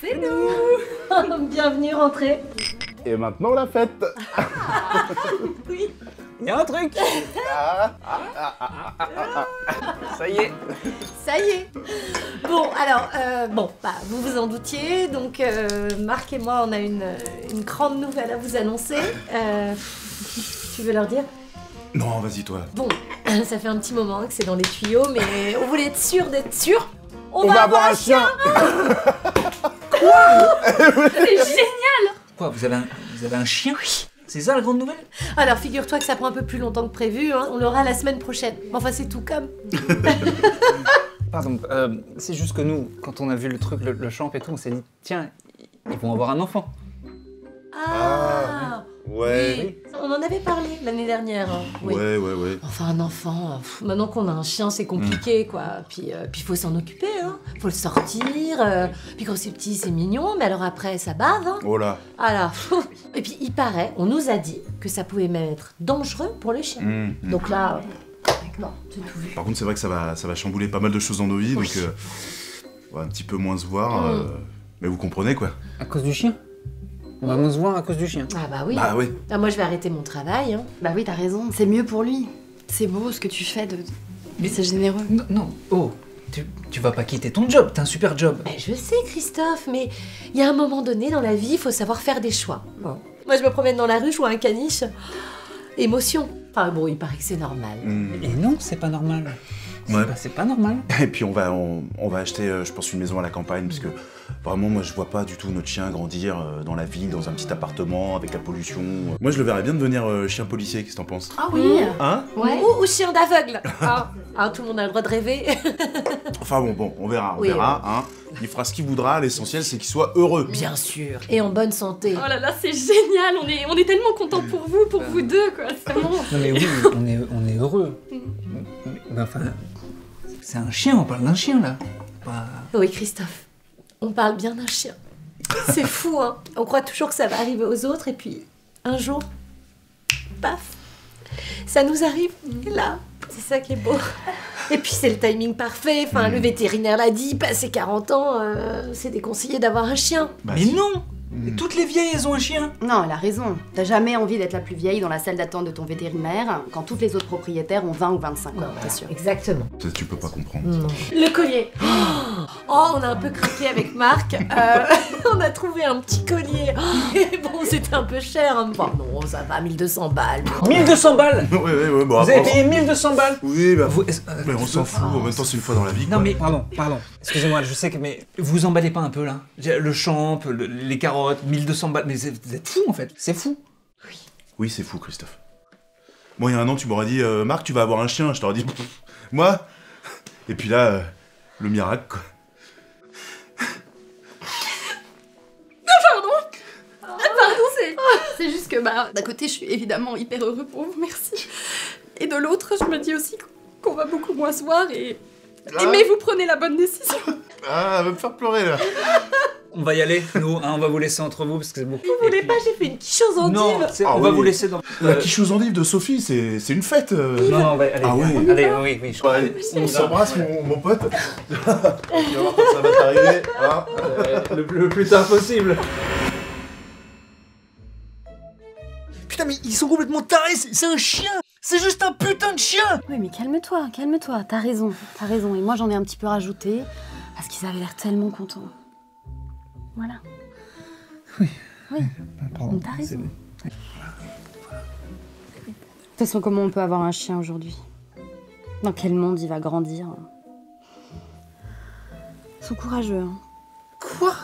C'est nous. Bienvenue, rentrez. Et maintenant la fête. Oui. Il y a un truc. Ça y est. Ça y est. Bon, alors, vous vous en doutiez, donc Marc et moi, on a une grande nouvelle à vous annoncer. Tu veux leur dire? Non, vas-y toi. Bon, ça fait un petit moment que c'est dans les tuyaux, mais on voulait être sûr d'être sûr. On va avoir un chien. C'est génial. Quoi, vous avez un chien? Oui. C'est ça la grande nouvelle? Alors, figure-toi que ça prend un peu plus longtemps que prévu, hein. On l'aura la semaine prochaine. Enfin, c'est tout comme. Pardon, c'est juste que nous, quand on a vu le truc, le champ et tout, on s'est dit, tiens, ils vont avoir un enfant. Ah, Ouais. oui. On en avait parlé l'année dernière. Hein. Oui. Ouais. Enfin, un enfant, maintenant qu'on a un chien, c'est compliqué, quoi. Puis faut s'en occuper, hein. Faut le sortir. Puis quand c'est petit, c'est mignon, mais alors après, ça bave, hein. Oh là. Alors, et puis il paraît, on nous a dit que ça pouvait même être dangereux pour le chien. Donc là, non, c'est tout vu. Par contre, c'est vrai que ça va chambouler pas mal de choses dans nos vies, Oui. donc on va un petit peu moins se voir. Mais vous comprenez quoi. À cause du chien? On va moins se voir à cause du chien. Ah bah oui. Bah oui. Ah, moi, je vais arrêter mon travail, hein. Bah oui, t'as raison, c'est mieux pour lui. C'est beau ce que tu fais mais c'est généreux. Non, oh, tu vas pas quitter ton job, t'as un super job. Ben, je sais, Christophe, mais il y a un moment donné dans la vie, il faut savoir faire des choix. Bon. Moi, je me promène dans la rue, je vois un caniche. Émotion. Enfin bon, il paraît que c'est normal. Et non, c'est pas normal. Ouais. C'est pas normal. Et puis on va acheter, je pense, une maison à la campagne, parce que vraiment, moi, je vois pas du tout notre chien grandir dans la ville, dans un petit appartement, avec la pollution. Moi, je le verrais bien devenir chien policier, qu'est-ce que t'en penses? Ah oui. Hein? Ouais. Ou chien d'aveugle. Tout le monde a le droit de rêver. Enfin bon, on verra, Oui, hein. Il fera ce qu'il voudra, l'essentiel, c'est qu'il soit heureux. Bien sûr. Et en bonne santé. Oh là là, c'est génial, on est tellement contents pour vous deux, quoi. C'est vraiment... Non mais oui, on est heureux. Mais enfin, c'est un chien, on parle d'un chien là. Oui, Christophe, on parle bien d'un chien. C'est fou, hein. On croit toujours que ça va arriver aux autres, et puis un jour, paf, ça nous arrive là. C'est ça qui est beau. Et puis c'est le timing parfait. Enfin, le vétérinaire l'a dit, passé 40 ans, c'est déconseillé d'avoir un chien. Bah, Mais si. non. Toutes les vieilles, elles ont un chien. Non, elle a raison. T'as jamais envie d'être la plus vieille dans la salle d'attente de ton vétérinaire quand toutes les autres propriétaires ont 20 ou 25 ans, t'es sûr. Exactement. Ça, tu peux pas comprendre. Non. Le collier. Oh, on a un peu craqué avec Marc. On a trouvé un petit collier. Et bon, c'était un peu cher. Hein. Bon, non, ça va, 1200 balles. 1200 balles. Ouais, bon, Vous avez payé 1200 balles. Oui, bah... Vous- Mais on s'en fout, en même temps, c'est une fois dans la vie, quoi. Non mais pardon. Excusez-moi, je sais que mais vous emballez pas un peu là. Le champ, les carottes, 1200 balles, mais vous êtes fous en fait. C'est fou. Oui, c'est fou, Christophe. Moi, il y a un an, tu m'aurais dit, Marc, tu vas avoir un chien. Je t'aurais dit, moi. Et puis là, le miracle, quoi. C'est juste que, d'un côté, je suis évidemment hyper heureux pour vous, merci. Et de l'autre, je me dis aussi qu'on va beaucoup moins se voir mais vous prenez la bonne décision. Ah, elle va me faire pleurer, là. On va y aller, nous, hein, on va vous laisser entre vous parce que c'est beaucoup. Vous voulez pas, j'ai fait une chose en Non, dive. on va vous laisser dans. La quiche aux endives de Sophie, c'est une fête. Non, allez, Ah oui. allez, oui, je crois. Allez, on s'embrasse, mon pote. Tu vas voir quand ça va t'arriver. Hein. Le plus tard possible. Putain, mais ils sont complètement tarés, c'est un chien. C'est juste un putain de chien. Oui, mais calme-toi, t'as raison. Et moi, j'en ai un petit peu rajouté parce qu'ils avaient l'air tellement contents. Voilà. Oui. Donc t'as raison. De toute façon, comment on peut avoir un chien aujourd'hui? Dans quel monde il va grandir? Ils sont courageux, hein. Quoi?